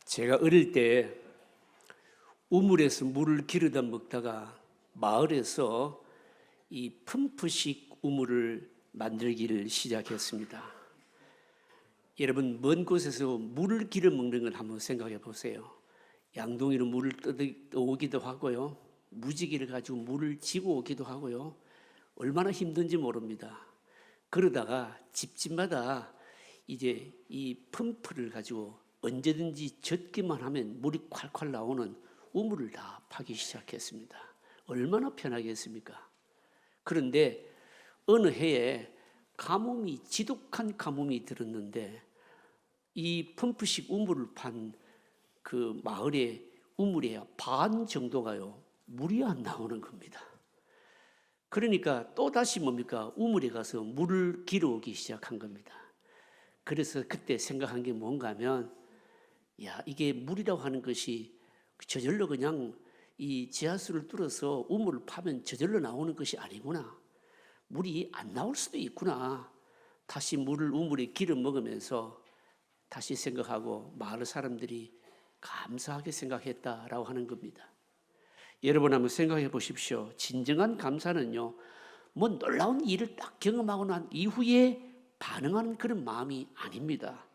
제가 어릴 때 우물에서 물을 기르다 먹다가 마을에서 이 펌프식 우물을 만들기를 시작했습니다. 여러분, 먼 곳에서 물을 기르 먹는 걸 한번 생각해 보세요. 양동이로 물을 떠오기도 하고요, 무지개를 가지고 물을 지고 오기도 하고요. 얼마나 힘든지 모릅니다. 그러다가 집집마다 이제 이 펌프를 가지고 언제든지 젓기만 하면 물이 콸콸 나오는 우물을 다 파기 시작했습니다. 얼마나 편하겠습니까? 그런데 어느 해에 가뭄이, 지독한 가뭄이 들었는데 이 펌프식 우물을 판 그 마을의 우물의 반 정도가요, 물이 안 나오는 겁니다. 그러니까 또다시 뭡니까? 우물에 가서 물을 길어오기 시작한 겁니다. 그래서 그때 생각한 게 뭔가 하면, 야, 이게 물이라고 하는 것이 저절로 그냥 이 지하수를 뚫어서 우물을 파면 저절로 나오는 것이 아니구나. 물이 안 나올 수도 있구나. 다시 물을 우물에 길어 먹으면서 다시 생각하고 마을 사람들이 감사하게 생각했다라고 하는 겁니다. 여러분 한번 생각해 보십시오. 진정한 감사는요, 뭐 놀라운 일을 딱 경험하고 난 이후에 반응하는 그런 마음이 아닙니다.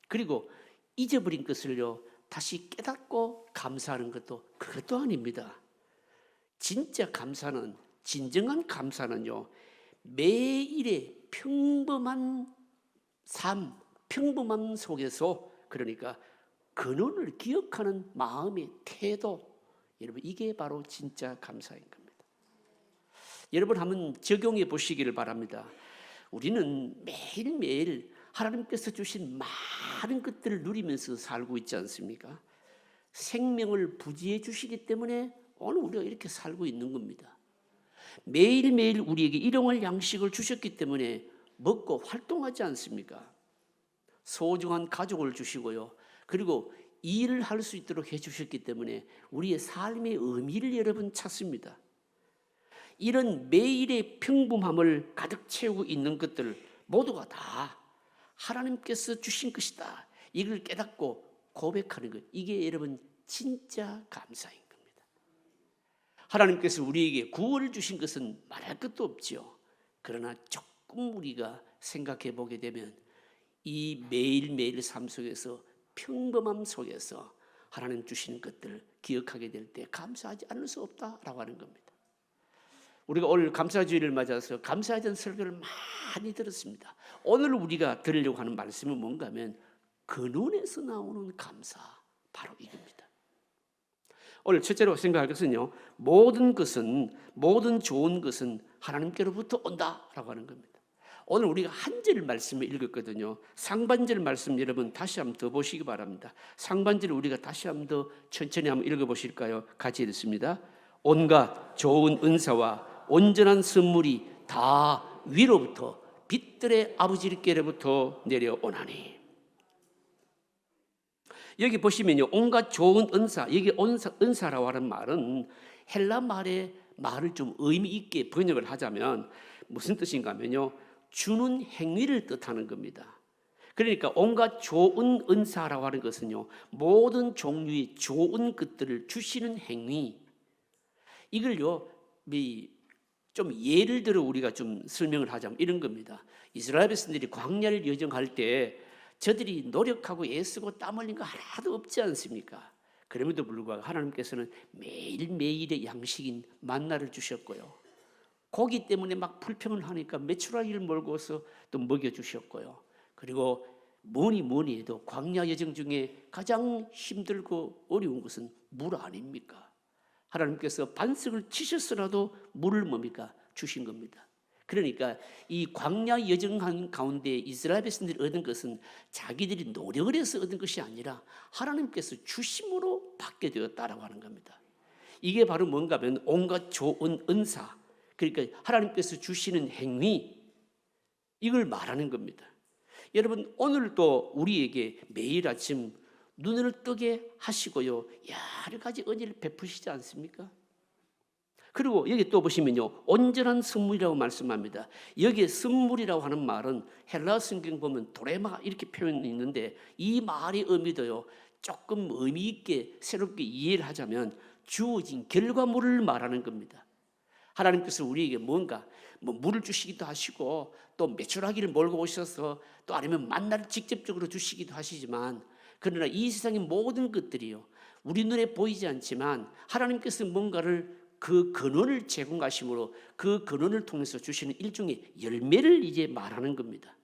그리고 잊어버린 것을요 다시 깨닫고 감사하는 것도 그것도 아닙니다. 진짜 감사는, 진정한 감사는요, 매일의 평범한 삶, 평범함 속에서, 그러니까 근원을 기억하는 마음의 태도, 여러분 이게 바로 진짜 감사인 겁니다. 여러분 한번 적용해 보시기를 바랍니다. 우리는 매일매일 하나님께서 주신 많은 것들을 누리면서 살고 있지 않습니까? 생명을 부지해 주시기 때문에 오늘 우리가 이렇게 살고 있는 겁니다. 매일매일 우리에게 일용할 양식을 주셨기 때문에 먹고 활동하지 않습니까? 소중한 가족을 주시고요, 그리고 일을 할 수 있도록 해주셨기 때문에 우리의 삶의 의미를 여러분 찾습니다. 이런 매일의 평범함을 가득 채우고 있는 것들 모두가 다 하나님께서 주신 것이다, 이걸 깨닫고 고백하는 것, 이게 여러분 진짜 감사인 겁니다. 하나님께서 우리에게 구원을 주신 것은 말할 것도 없지요. 그러나 조금 우리가 생각해 보게 되면 이 매일매일 삶 속에서, 평범함 속에서 하나님 주시는 것들을 기억하게 될 때 감사하지 않을 수 없다라고 하는 겁니다. 우리가 오늘 감사주일을 맞아서 감사에 대한 설교를 많이 들었습니다. 오늘 우리가 들으려고 하는 말씀은 뭔가 하면 근원에서 나오는 감사, 바로 이겁니다. 오늘 첫째로 생각할 것은요, 모든 좋은 것은 하나님께로부터 온다라고 하는 겁니다. 오늘 우리가 한 절 말씀을 읽었거든요. 상반절 말씀 여러분 다시 한번 더 보시기 바랍니다. 상반절을 우리가 다시 한번 더 천천히 한번 읽어보실까요? 같이 읽습니다. 온갖 좋은 은사와 온전한 선물이 다 위로부터 빛들의 아버지께로부터 내려오나니. 여기 보시면요, 온갖 좋은 은사, 여기 은사라고 하는 말은 헬라 말의 말을 좀 의미 있게 번역을 하자면 무슨 뜻인가 하면요, 주는 행위를 뜻하는 겁니다. 그러니까 온갖 좋은 은사라고 하는 것은요, 모든 종류의 좋은 것들을 주시는 행위, 이걸요 좀 예를 들어 우리가 좀 설명을 하자면 이런 겁니다. 이스라엘 백성들이 광야를 여정할 때 저들이 노력하고 애쓰고 땀 흘린 거 하나도 없지 않습니까? 그럼에도 불구하고 하나님께서는 매일매일의 양식인 만나를 주셨고요, 고기 때문에 막 불평을 하니까 메추라기를 몰고서 또 먹여주셨고요, 그리고 뭐니 해도 광야 여정 중에 가장 힘들고 어려운 것은 물 아닙니까? 하나님께서 반석을 치셨으라도 물을 뭡니까? 주신 겁니다. 그러니까 이 광야 여정한 가운데 이스라엘 백성들이 얻은 것은 자기들이 노력을 해서 얻은 것이 아니라 하나님께서 주심으로 받게 되었다라고 하는 겁니다. 이게 바로 뭔가 하면 온갖 좋은 은사, 그러니까 하나님께서 주시는 행위, 이걸 말하는 겁니다. 여러분 오늘도 우리에게 매일 아침 눈을 뜨게 하시고요, 여러 가지 은혜를 베푸시지 않습니까? 그리고 여기 또 보시면요, 온전한 선물이라고 말씀합니다. 여기에 선물이라고 하는 말은 헬라 성경 보면 도레마 이렇게 표현이 있는데 이 말의 의미도요, 조금 의미 있게 새롭게 이해를 하자면 주어진 결과물을 말하는 겁니다. 하나님께서 우리에게 뭔가 물을 주시기도 하시고 또 메추라기를 몰고 오셔서 또 아니면 만나를 직접적으로 주시기도 하시지만, 그러나 이 세상의 모든 것들이요, 우리 눈에 보이지 않지만 하나님께서 뭔가를 그 근원을 제공하심으로 그 근원을 통해서 주시는 일종의 열매를 이제 말하는 겁니다.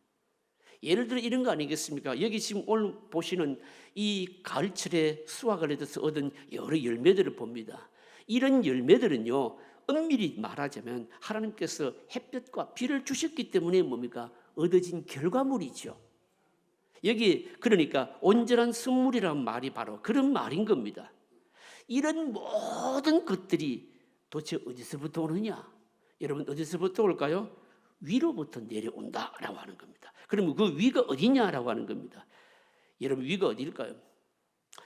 예를 들어 이런 거 아니겠습니까? 여기 지금 오늘 보시는 이 가을철에 수확을 해서 얻은 여러 열매들을 봅니다. 이런 열매들은요, 엄밀히 말하자면 하나님께서 햇볕과 비를 주셨기 때문에 뭡니까? 얻어진 결과물이죠. 여기 그러니까 온전한 선물이라는 말이 바로 그런 말인 겁니다. 이런 모든 것들이 도대체 어디서부터 오느냐? 여러분, 어디서부터 올까요? 위로부터 내려온다라고 하는 겁니다. 그러면 그 위가 어디냐라고 하는 겁니다. 여러분, 위가 어디일까요?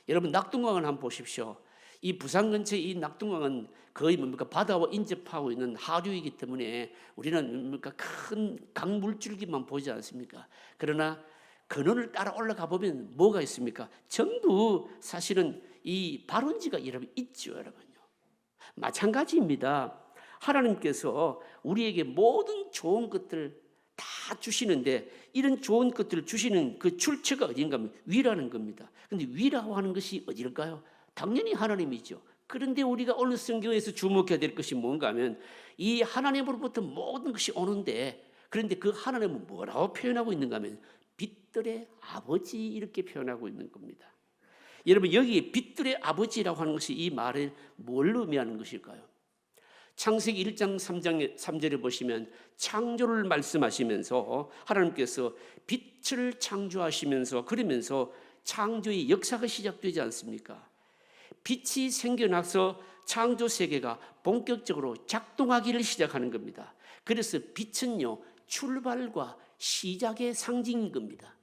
여러분, 낙동강을 한번 보십시오. 이 부산 근처에 이 낙동강은 거의 뭡니까? 바다와 인접하고 있는 하류이기 때문에 우리는 뭡니까? 큰 강물줄기만 보지 않습니까? 그러나 근원을 따라 올라가 보면 뭐가 있습니까? 전부 사실은 이 발원지가 여러분 있죠, 여러분요. 마찬가지입니다. 하나님께서 우리에게 모든 좋은 것들을 다 주시는데, 이런 좋은 것들을 주시는 그 출처가 어딘가 하면 위라는 겁니다. 그런데 위라고 하는 것이 어디일까요? 당연히 하나님이죠. 그런데 우리가 오늘 성경에서 주목해야 될 것이 뭔가 하면 이 하나님으로부터 모든 것이 오는데, 그런데 그 하나님은 뭐라고 표현하고 있는가 하면 빛들의 아버지, 이렇게 표현하고 있는 겁니다. 여러분, 여기 빛들의 아버지라고 하는 것이 이 말을 뭘 의미하는 것일까요? 창세기 1장 3절에 보시면 창조를 말씀하시면서 하나님께서 빛을 창조하시면서 그러면서 창조의 역사가 시작되지 않습니까? 빛이 생겨나서 창조 세계가 본격적으로 작동하기를 시작하는 겁니다. 그래서 빛은요, 출발과 시작의 상징인 겁니다.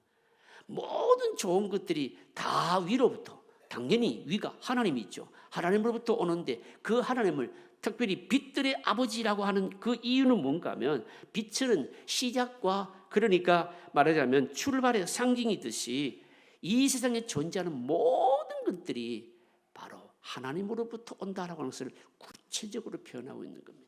모든 좋은 것들이 다 위로부터, 당연히 위가 하나님이 있죠. 하나님으로부터 오는데 그 하나님을 특별히 빛들의 아버지라고 하는 그 이유는 뭔가 하면 빛은 시작과, 그러니까 말하자면 출발의 상징이듯이 이 세상에 존재하는 모든 것들이 바로 하나님으로부터 온다라고 하는 것을 구체적으로 표현하고 있는 겁니다.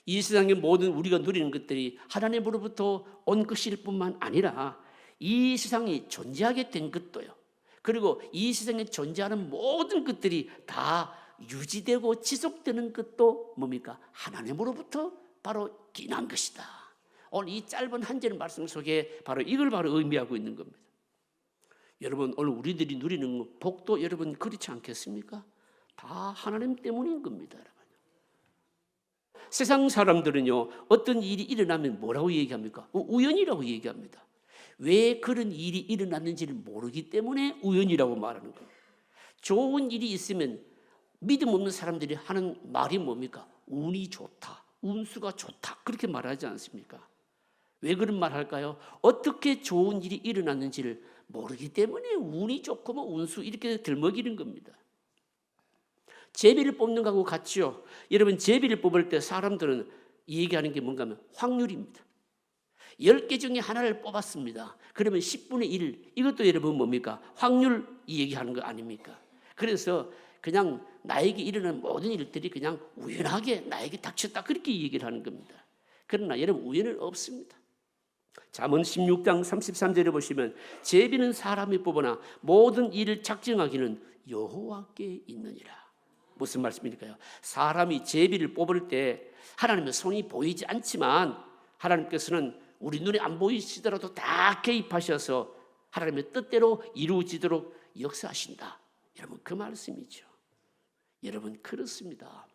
이 세상의 모든 우리가 누리는 것들이 하나님으로부터 온 것일 뿐만 아니라 이 세상이 존재하게 된 것도요, 그리고 이 세상에 존재하는 모든 것들이 다 유지되고 지속되는 것도 뭡니까? 하나님으로부터 바로 기인한 것이다. 오늘 이 짧은 한 절 말씀 속에 바로 이걸 바로 의미하고 있는 겁니다. 여러분, 오늘 우리들이 누리는 복도 여러분 그렇지 않겠습니까? 다 하나님 때문인 겁니다, 여러분. 세상 사람들은요, 어떤 일이 일어나면 뭐라고 얘기합니까? 우연이라고 얘기합니다. 왜 그런 일이 일어났는지를 모르기 때문에 우연이라고 말하는 거예요. 좋은 일이 있으면 믿음 없는 사람들이 하는 말이 뭡니까? 운이 좋다, 운수가 좋다, 그렇게 말하지 않습니까? 왜 그런 말 할까요? 어떻게 좋은 일이 일어났는지를 모르기 때문에 운이 좋고 뭐 운수 이렇게 들먹이는 겁니다. 제비를 뽑는 거하고 같죠. 여러분, 제비를 뽑을 때 사람들은 얘기하는 게 뭔가 하면 확률입니다. 10개 중에 하나를 뽑았습니다. 그러면 10분의 1, 이것도 여러분 뭡니까? 확률 얘기하는 거 아닙니까? 그래서 그냥 나에게 일어나는 모든 일들이 그냥 우연하게 나에게 닥쳤다, 그렇게 얘기를 하는 겁니다. 그러나 여러분, 우연은 없습니다. 잠언 16장 33절에 보시면 제비는 사람이 뽑으나 모든 일을 작정하기는 여호와께 있느니라. 무슨 말씀일까요? 사람이 제비를 뽑을 때 하나님의 손이 보이지 않지만 하나님께서는 우리 눈에 안 보이시더라도 다 개입하셔서 하나님의 뜻대로 이루어지도록 역사하신다. 여러분, 그 말씀이죠. 여러분, 그렇습니다.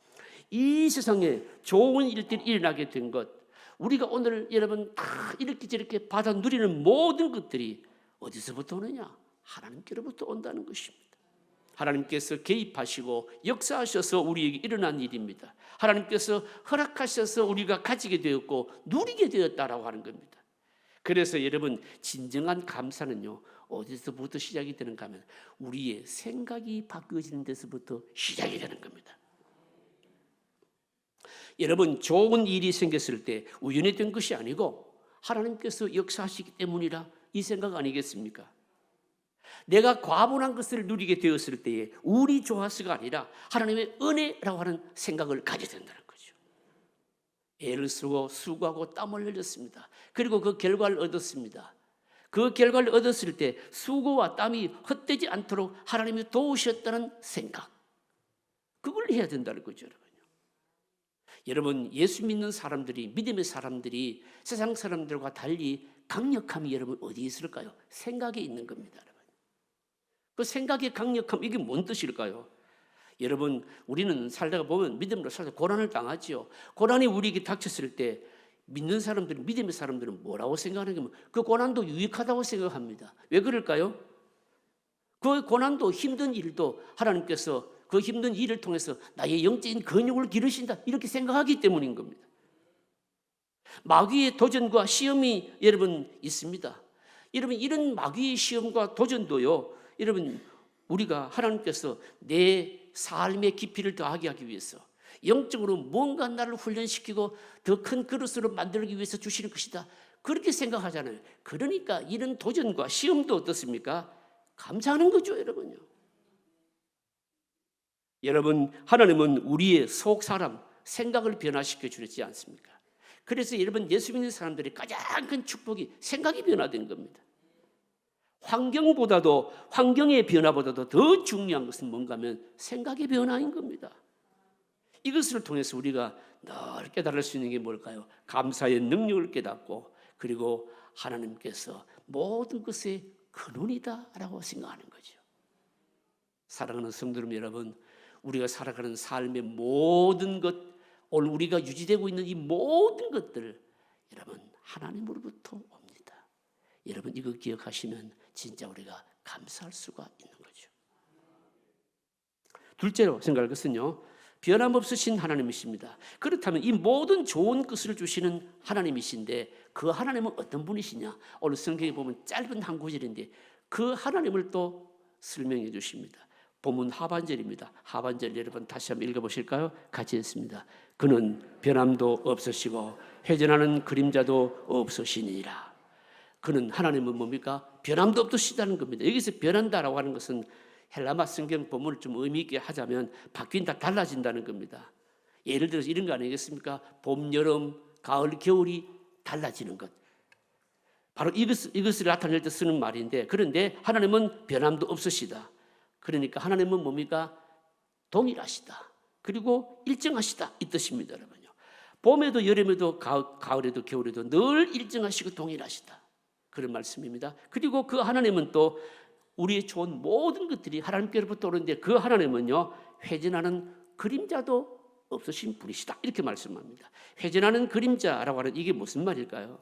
이 세상에 좋은 일들이 일어나게 된 것, 우리가 오늘 여러분 다 이렇게 저렇게 받아 누리는 모든 것들이 어디서부터 오느냐? 하나님께로부터 온다는 것입니다. 하나님께서 개입하시고 역사하셔서 우리에게 일어난 일입니다. 하나님께서 허락하셔서 우리가 가지게 되었고 누리게 되었다라고 하는 겁니다. 그래서 여러분, 진정한 감사는요, 어디서부터 시작이 되는가 하면 우리의 생각이 바뀌어지는 데서부터 시작이 되는 겁니다. 여러분, 좋은 일이 생겼을 때 우연히 된 것이 아니고 하나님께서 역사하시기 때문이라 이 생각 아니겠습니까? 내가 과분한 것을 누리게 되었을 때에 운이 좋아서가 아니라 하나님의 은혜라고 하는 생각을 가져야 된다는 거죠. 애를 쓰고 수고하고 땀을 흘렸습니다. 그리고 그 결과를 얻었습니다. 그 결과를 얻었을 때 수고와 땀이 헛되지 않도록 하나님이 도우셨다는 생각, 그걸 해야 된다는 거죠. 여러분, 예수 믿는 사람들이, 믿음의 사람들이 세상 사람들과 달리 강력함이 여러분 어디 있을까요? 생각에 있는 겁니다. 여러분. 그 생각의 강력함, 이게 뭔 뜻일까요? 여러분, 우리는 살다가 보면 믿음으로 살다 고난을 당하지요. 고난이 우리에게 닥쳤을 때 믿는 사람들은, 믿음의 사람들은 뭐라고 생각하는 게, 그 고난도 유익하다고 생각합니다. 왜 그럴까요? 그 고난도, 힘든 일도 하나님께서 그 힘든 일을 통해서 나의 영적인 근육을 기르신다, 이렇게 생각하기 때문인 겁니다. 마귀의 도전과 시험이 여러분 있습니다. 여러분, 이런 마귀의 시험과 도전도요, 여러분, 우리가 하나님께서 내 삶의 깊이를 더하게 하기 위해서 영적으로 뭔가 나를 훈련시키고 더 큰 그릇으로 만들기 위해서 주시는 것이다, 그렇게 생각하잖아요. 그러니까 이런 도전과 시험도 어떻습니까? 감사하는 거죠, 여러분요. 여러분, 하나님은 우리의 속 사람, 생각을 변화시켜 주지 않습니까? 그래서 여러분, 예수 믿는 사람들이 가장 큰 축복이 생각이 변화된 겁니다. 환경의 변화보다도 더 중요한 것은 뭔가 하면 생각의 변화인 겁니다. 이것을 통해서 우리가 늘 깨달을 수 있는 게 뭘까요? 감사의 능력을 깨닫고, 그리고 하나님께서 모든 것의 근원이다라고 생각하는 거죠. 사랑하는 성도 여러분, 우리가 살아가는 삶의 모든 것, 오늘 우리가 유지되고 있는 이 모든 것들, 여러분, 하나님으로부터 옵니다. 여러분, 이거 기억하시면 진짜 우리가 감사할 수가 있는 거죠. 둘째로 생각할 것은요, 변함없으신 하나님이십니다. 그렇다면 이 모든 좋은 것을 주시는 하나님이신데, 그 하나님은 어떤 분이시냐? 오늘 성경에 보면 짧은 한 구절인데 그 하나님을 또 설명해 주십니다. 본문 하반절입니다. 하반절 여러분 다시 한번 읽어보실까요? 같이 읽습니다. 그는 변함도 없으시고 회전하는 그림자도 없으시니라. 그는, 하나님은 뭡니까? 변함도 없으시다는 겁니다. 여기서 변한다라고 하는 것은 헬라마 성경 본문을 좀 의미 있게 하자면 바뀐다, 달라진다는 겁니다. 예를 들어서 이런 거 아니겠습니까? 봄, 여름, 가을, 겨울이 달라지는 것. 바로 이것을 나타낼 때 쓰는 말인데, 그런데 하나님은 변함도 없으시다. 그러니까 하나님은 뭡니까? 동일하시다. 그리고 일정하시다, 이 뜻입니다, 여러분요. 봄에도 여름에도 가을에도 겨울에도 늘 일정하시고 동일하시다, 그런 말씀입니다. 그리고 그 하나님은 또 우리의 좋은 모든 것들이 하나님께로부터 오는데, 그 하나님은요, 회전하는 그림자도 없으신 분이시다, 이렇게 말씀합니다. 회전하는 그림자라고 하는 이게 무슨 말일까요?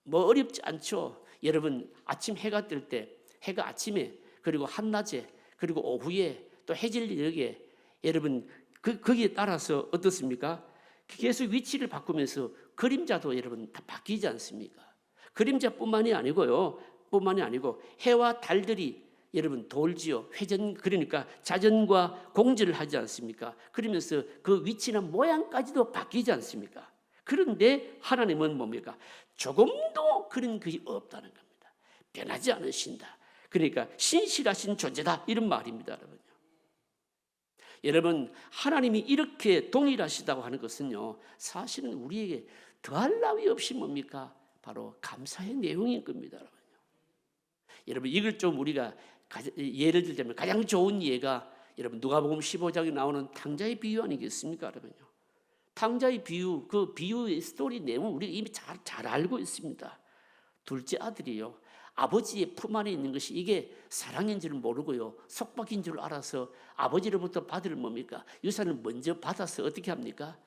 뭐 어렵지 않죠. 여러분, 아침 해가 뜰 때, 해가 아침에, 그리고 한낮에, 그리고 오후에, 또 해질녘에, 여러분 거기에 따라서 어떻습니까? 계속 위치를 바꾸면서 그림자도 여러분 다 바뀌지 않습니까? 그림자뿐만이 아니고 해와 달들이 여러분 돌지요. 회전, 그러니까 자전과 공전을 하지 않습니까? 그러면서 그 위치나 모양까지도 바뀌지 않습니까? 그런데 하나님은 뭡니까? 조금도 그런 것이 없다는 겁니다. 변하지 않으신다. 그러니까 신실하신 존재다, 이런 말입니다, 여러분. 여러분, 하나님이 이렇게 동일하시다고 하는 것은요, 사실은 우리에게 더할 나위 없이 뭡니까? 바로 감사의 내용인 겁니다, 여러분. 여러분, 이걸 좀 우리가 예를 들자면 가장 좋은 예가 여러분 누가복음 15장에 나오는 탕자의 비유 아니겠습니까, 여러분요? 탕자의 비유, 그 비유의 스토리 내용은 우리가 이미 잘 알고 있습니다. 둘째 아들이요, 아버지의 품 안에 있는 것이 이게 사랑인 줄 모르고요, 속박인 줄 알아서 아버지로부터 받을 뭡니까? 유산을 먼저 받아서 어떻게 합니까?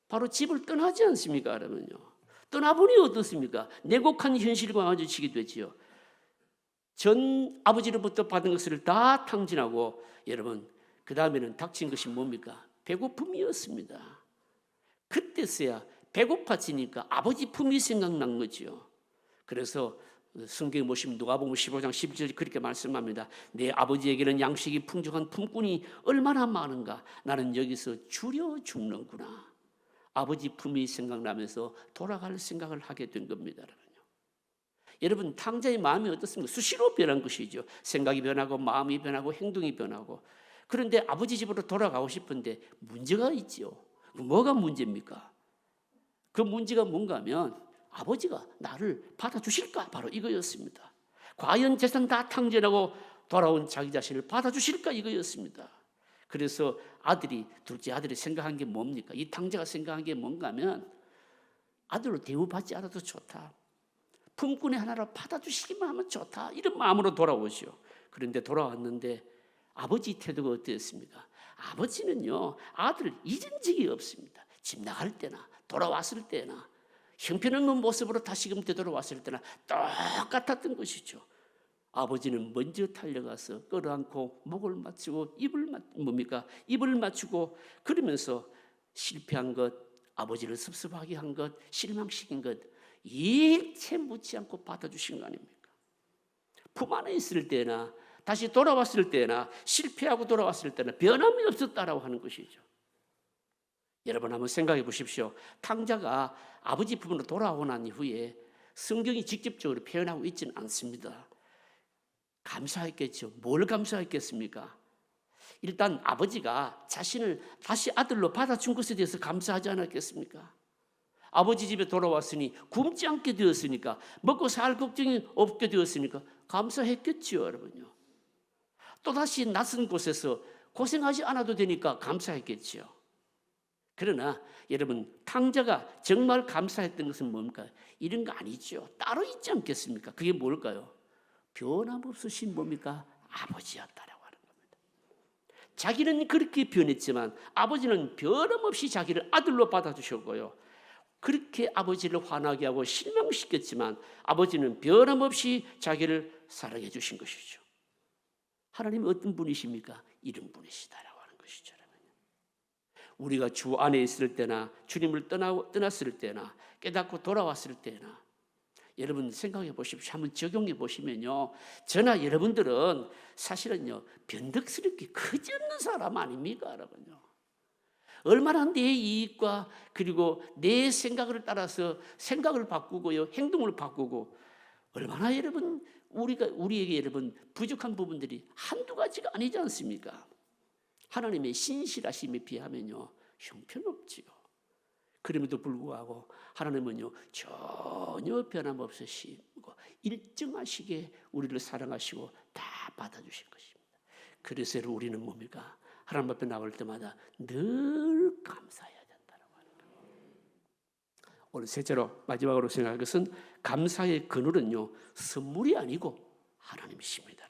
바로 집을 떠나지 않습니까, 여러분요? 떠나보니 어떻습니까? 냉혹한 현실과 마주치게 되지요. 전 아버지로부터 받은 것을 다 탕진하고, 여러분, 그 다음에는 닥친 것이 뭡니까? 배고픔이었습니다. 그때서야 배고파지니까 아버지 품이 생각난 거지요. 그래서 성경에 보시면 누가복음 15장 11절 그렇게 말씀합니다. 내 아버지에게는 양식이 풍족한 품꾼이 얼마나 많은가. 나는 여기서 줄여 죽는구나. 아버지 품이 생각나면서 돌아갈 생각을 하게 된 겁니다. 여러분 탕자의 마음이 어떻습니까? 수시로 변한 것이죠. 생각이 변하고 마음이 변하고 행동이 변하고. 그런데 아버지 집으로 돌아가고 싶은데 문제가 있지요. 뭐가 문제입니까? 그 문제가 뭔가 하면 아버지가 나를 받아주실까? 바로 이거였습니다. 과연 재산 다 탕진하고 돌아온 자기 자신을 받아주실까? 이거였습니다. 그래서 둘째 아들이 생각한 게 뭡니까? 이 탕자가 생각한 게 뭔가 하면 아들로 대우받지 않아도 좋다. 품꾼의 하나로 받아주시기만 하면 좋다. 이런 마음으로 돌아오시오. 그런데 돌아왔는데 아버지 태도가 어땠습니까? 아버지는요, 아들을 잊은 적이 없습니다. 집 나갈 때나 돌아왔을 때나 형편없는 모습으로 다시금 되돌아왔을 때나 똑같았던 것이죠. 아버지는 먼저 달려가서 끌어안고 목을 맞추고 입을 맞추고 그러면서 실패한 것, 아버지를 섭섭하게 한 것, 실망시킨 것 일체 묻지 않고 받아주신 거 아닙니까? 품 안에 있을 때나 다시 돌아왔을 때나 실패하고 돌아왔을 때나 변함이 없었다라고 하는 것이죠. 여러분 한번 생각해 보십시오. 탕자가 아버지 품으로 돌아오고 난 이후에 성경이 직접적으로 표현하고 있지는 않습니다. 감사했겠죠. 뭘 감사했겠습니까? 일단 아버지가 자신을 다시 아들로 받아준 것에 대해서 감사하지 않았겠습니까? 아버지 집에 돌아왔으니 굶지 않게 되었으니까 먹고 살 걱정이 없게 되었으니까 감사했겠지요, 여러분요. 또다시 낯선 곳에서 고생하지 않아도 되니까 감사했겠지요. 그러나 여러분 탕자가 정말 감사했던 것은 뭡니까? 이런 거 아니죠. 따로 있지 않겠습니까? 그게 뭘까요? 변함없으신 뭡니까? 아버지였다라고 하는 겁니다. 자기는 그렇게 변했지만 아버지는 변함없이 자기를 아들로 받아주셨고요. 그렇게 아버지를 화나게 하고 실망시켰지만 아버지는 변함없이 자기를 사랑해 주신 것이죠. 하나님이 어떤 분이십니까? 이런 분이시다라고 하는 것이죠. 우리가 주 안에 있을 때나 주님을 떠났을 때나 깨닫고 돌아왔을 때나 여러분 생각해 보십시오. 한번 적용해 보시면요. 저나 여러분들은 사실은요 변덕스럽게 그지없는 사람 아닙니까, 여러분요. 얼마나 내 이익과 그리고 내 생각을 따라서 생각을 바꾸고요 행동을 바꾸고 얼마나 여러분 우리에게 여러분 부족한 부분들이 한두 가지가 아니지 않습니까? 하나님의 신실하심에 비하면요 형편없지요. 그럼에도 불구하고 하나님은요 전혀 변함없으시고 일정하시게 우리를 사랑하시고 다 받아주신 것입니다. 그래서 우리는 뭡니까? 하나님 앞에 나올 때마다 늘 감사해야 된다고 하는 거예요. 오늘 셋째로 마지막으로 생각할 것은 감사의 그늘은요 선물이 아니고 하나님이십니다.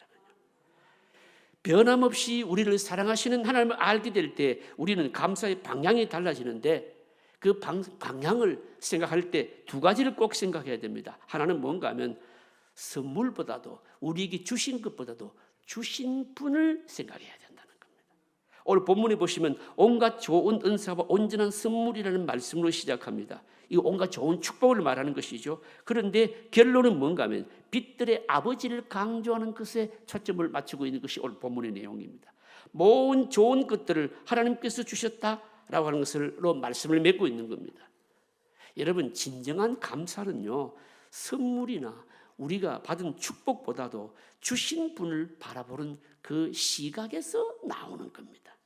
변함없이 우리를 사랑하시는 하나님을 알게 될 때 우리는 감사의 방향이 달라지는데 그 방향을 생각할 때 두 가지를 꼭 생각해야 됩니다. 하나는 뭔가 하면 선물보다도 우리에게 주신 것보다도 주신 분을 생각해야 된다는 겁니다. 오늘 본문에 보시면 온갖 좋은 은사와 온전한 선물이라는 말씀으로 시작합니다. 이 온갖 좋은 축복을 말하는 것이죠. 그런데 결론은 뭔가 하면 빛들의 아버지를 강조하는 것에 초점을 맞추고 있는 것이 오늘 본문의 내용입니다. 모든 좋은 것들을 하나님께서 주셨다라고 하는 것으로 말씀을 맺고 있는 겁니다. 여러분 진정한 감사는요 선물이나 우리가 받은 축복보다도 주신 분을 바라보는 그 시각에서 나오는 겁니다.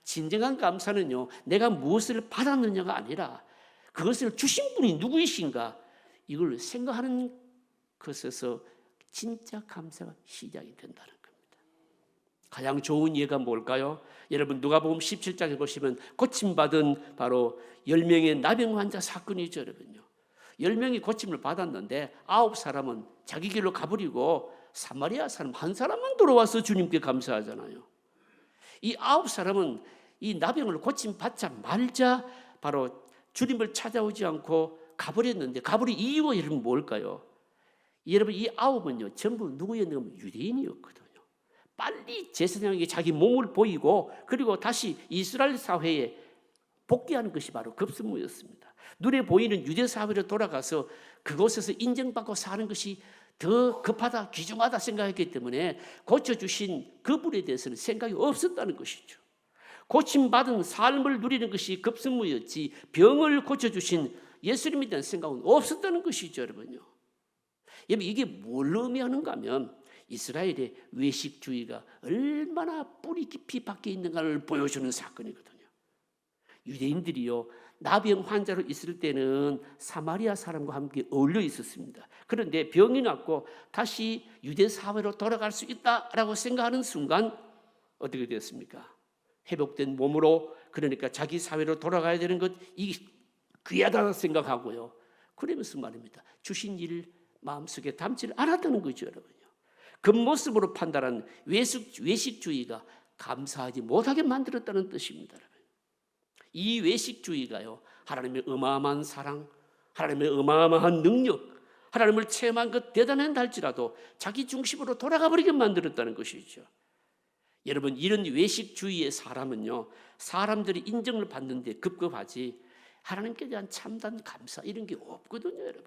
진정한 감사는요 내가 무엇을 받았느냐가 아니라 그것을 주신 분이 누구이신가 이걸 생각하는 것에서 진짜 감사가 시작이 된다는 겁니다. 가장 좋은 예가 뭘까요? 여러분 누가복음 17장에 보시면 고침받은 바로 10명의 나병 환자 사건이죠. 여러분요. 10명이 고침을 받았는데 9사람은 자기 길로 가버리고 사마리아 사람 한 사람만 돌아와서 주님께 감사하잖아요. 이 9사람은 이 나병을 고침받자마자 바로 주님을 찾아오지 않고 가버렸는데 가버린 이유가 여러분 뭘까요? 여러분 이 9은요 전부 누구였냐면 유대인이었거든요. 빨리 제사장에게 자기 몸을 보이고 그리고 다시 이스라엘 사회에 복귀하는 것이 바로 급선무였습니다. 눈에 보이는 유대 사회로 돌아가서 그곳에서 인정받고 사는 것이 더 급하다 귀중하다 생각했기 때문에 고쳐주신 그분에 대해서는 생각이 없었다는 것이죠. 고침받은 삶을 누리는 것이 급선무였지 병을 고쳐주신 예수님에 대한 생각은 없었다는 것이죠. 여러분요. 여러분 이게 뭘 의미하는가 하면 이스라엘의 외식주의가 얼마나 뿌리 깊이 박혀 있는가를 보여주는 사건이거든요. 유대인들이요 나병 환자로 있을 때는 사마리아 사람과 함께 어울려 있었습니다. 그런데 병이 낫고 다시 유대 사회로 돌아갈 수 있다라고 생각하는 순간 어떻게 됐습니까? 회복된 몸으로 그러니까 자기 사회로 돌아가야 되는 것 이 귀하다고 생각하고요. 그러면서 말입니다. 주신 일을 마음속에 담지를 않았다는 거죠, 여러분요. 겉모습으로 판단한 외식주의가 감사하지 못하게 만들었다는 뜻입니다, 여러분. 이 외식주의가요, 하나님의 어마어마한 사랑, 하나님의 어마어마한 능력, 하나님을 체험한 것 대단한 할지라도 자기 중심으로 돌아가 버리게 만들었다는 것이죠. 여러분 이런 외식주의의 사람은요, 사람들이 인정을 받는데 급급하지 하나님께 대한 참단 감사 이런 게 없거든요, 여러분.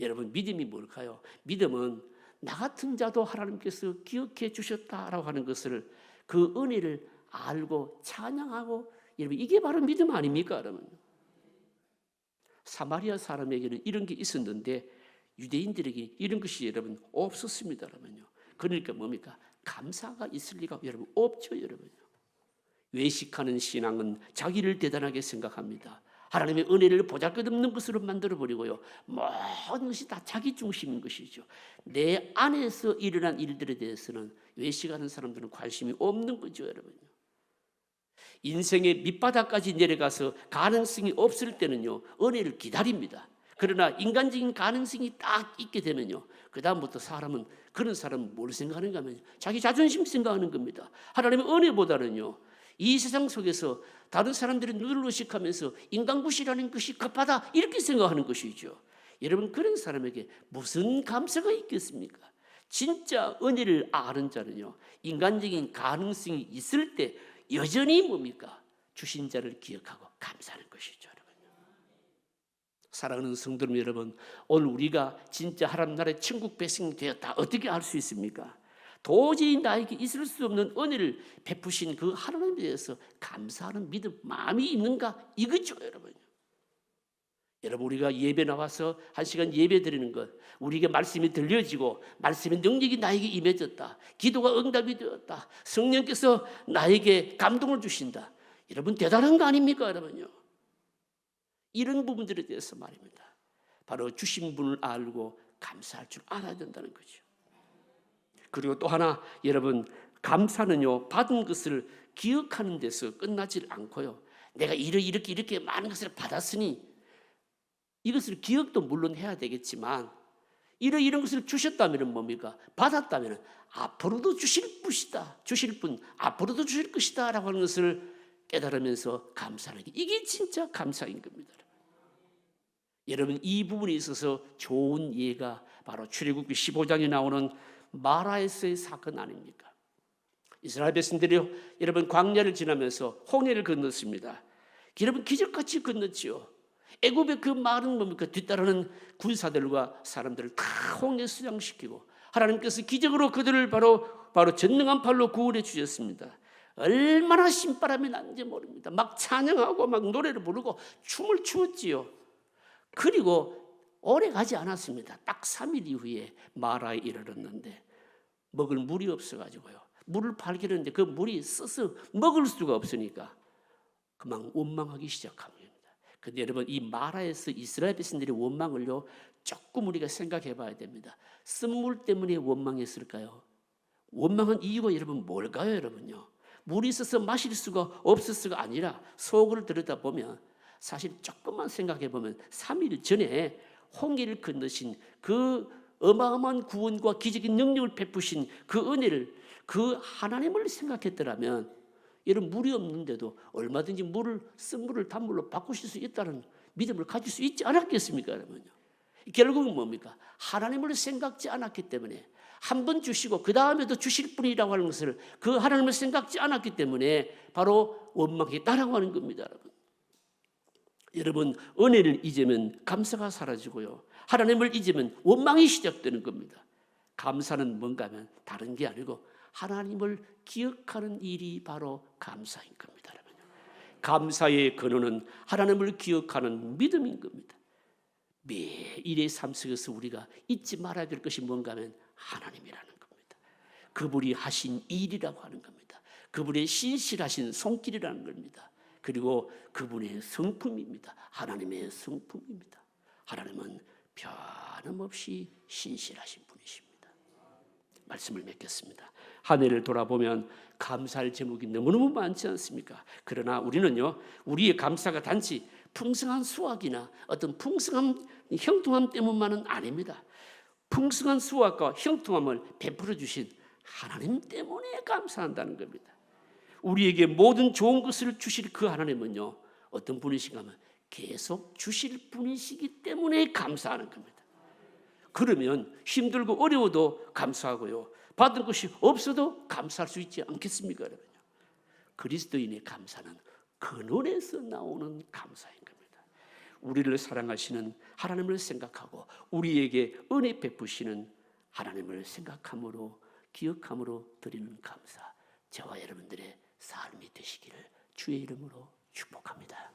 여러분 믿음이 뭘까요? 믿음은 나 같은 자도 하나님께서 기억해 주셨다라고 하는 것을 그 은혜를 알고 찬양하고 여러분 이게 바로 믿음 아닙니까, 여러분? 사마리아 사람에게는 이런 게 있었는데 유대인들에게 이런 것이 여러분 없었습니다, 여러분요. 그러니까 뭡니까? 감사가 있을 리가 여러분 없죠, 여러분요. 외식하는 신앙은 자기를 대단하게 생각합니다. 하나님의 은혜를 보잘것없는 것으로 만들어버리고요. 모든 것이 다 자기 중심인 것이죠. 내 안에서 일어난 일들에 대해서는 외식하는 사람들은 관심이 없는 거죠, 여러분요. 인생의 밑바닥까지 내려가서 가능성이 없을 때는요, 은혜를 기다립니다. 그러나 인간적인 가능성이 딱 있게 되면요, 그 다음부터 그런 사람은 뭘 생각하는가 하면 자기 자존심 생각하는 겁니다. 하나님의 은혜보다는요, 이 세상 속에서 다른 사람들이 눈을 의식하면서 인간굿이라는 것이 급하다 이렇게 생각하는 것이죠. 여러분 그런 사람에게 무슨 감사가 있겠습니까? 진짜 은혜를 아는 자는요, 인간적인 가능성이 있을 때 여전히 뭡니까? 주신 자를 기억하고 감사하는 것이죠, 여러분. 사랑하는 성도 여러분, 오늘 우리가 진짜 하나님 나라의 천국 백성이 되었다 어떻게 알 수 있습니까? 도저히 나에게 있을 수 없는 은혜를 베푸신 그 하나님에 대해서 감사하는 믿음, 마음이 있는가? 이거죠, 여러분. 여러분 우리가 예배 나와서 1시간 예배 드리는 것, 우리에게 말씀이 들려지고 말씀의 능력이 나에게 임해졌다, 기도가 응답이 되었다, 성령께서 나에게 감동을 주신다. 여러분 대단한 거 아닙니까, 여러분요? 이런 부분들에 대해서 말입니다. 바로 주신 분을 알고 감사할 줄 알아야 된다는 거죠. 그리고 또 하나 여러분, 감사는요 받은 것을 기억하는 데서 끝나질 않고요, 내가 이렇게 많은 것을 받았으니 이것을 기억도 물론 해야 되겠지만 이런 것을 주셨다면 뭡니까? 받았다면 앞으로도 주실 분 앞으로도 주실 것이다 라고 하는 것을 깨달으면서 감사하는 게 이게 진짜 감사인 겁니다. 여러분 이 부분에 있어서 좋은 예가 바로 출애굽기 15장에 나오는 마라에서의 사건 아닙니까? 이스라엘 백성들이 여러분 광야를 지나면서 홍해를 건넜습니다. 여러분 기적같이 건넜지요. 애굽의 그 많은 뭡니까? 뒤따르는 군사들과 사람들을 다 홍해 수장시키고 하나님께서 기적으로 그들을 바로 전능한 팔로 구원해 주셨습니다. 얼마나 신바람이 났는지 모릅니다. 막 찬양하고 막 노래를 부르고 춤을 추었지요. 그리고 오래 가지 않았습니다. 딱 3일 이후에 마라에 이르렀는데 먹을 물이 없어가지고요, 물을 발견했는데 그 물이 써서 먹을 수가 없으니까 그만 원망하기 시작합니다. 근데 여러분 이 마라에서 이스라엘 백성들의 원망을요 조금 우리가 생각해 봐야 됩니다. 쓴물 때문에 원망했을까요? 원망한 이유가 여러분 뭘까요, 여러분요? 물이 있어서 마실 수가 없었어가 아니라 속을 들여다보면 사실 조금만 생각해 보면 3일 전에 홍해를 건너신 그 어마어마한 구원과 기적인 능력을 베푸신 그 은혜를, 그 하나님을 생각했더라면 여러분 물이 없는데도 얼마든지 쓴물을 단물로 바꾸실 수 있다는 믿음을 가질 수 있지 않았겠습니까, 여러분요? 결국은 뭡니까? 하나님을 생각지 않았기 때문에, 한 번 주시고 그 다음에도 주실 분이라고 하는 것을 그 하나님을 생각지 않았기 때문에 바로 원망했다라고 하는 겁니다, 여러분. 여러분 은혜를 잊으면 감사가 사라지고요, 하나님을 잊으면 원망이 시작되는 겁니다. 감사는 뭔가 하면 다른 게 아니고 하나님을 기억하는 일이 바로 감사인 겁니다, 여러분. 감사의 근원은 하나님을 기억하는 믿음인 겁니다. 매일의 삶 속에서 우리가 잊지 말아야 될 것이 뭔가 하면 하나님이라는 겁니다. 그분이 하신 일이라고 하는 겁니다. 그분의 신실하신 손길이라는 겁니다. 그리고 그분의 성품입니다. 하나님의 성품입니다. 하나님은 변함없이 신실하신 분이십니다. 말씀을 맺겠습니다. 한 해를 돌아보면 감사할 제목이 너무너무 많지 않습니까? 그러나 우리는요, 우리의 감사가 단지 풍성한 수확이나 어떤 풍성한 형통함 때문만은 아닙니다. 풍성한 수확과 형통함을 베풀어 주신 하나님 때문에 감사한다는 겁니다. 우리에게 모든 좋은 것을 주실 그 하나님은요, 어떤 분이신가 하면 계속 주실 분이시기 때문에 감사하는 겁니다. 그러면 힘들고 어려워도 감사하고요, 받은 것이 없어도 감사할 수 있지 않겠습니까, 여러분? 그리스도인의 감사는 근원에서 나오는 감사인 겁니다. 우리를 사랑하시는 하나님을 생각하고 우리에게 은혜 베푸시는 하나님을 생각함으로, 기억함으로 드리는 감사, 저와 여러분들의 삶이 되시기를 주의 이름으로 축복합니다.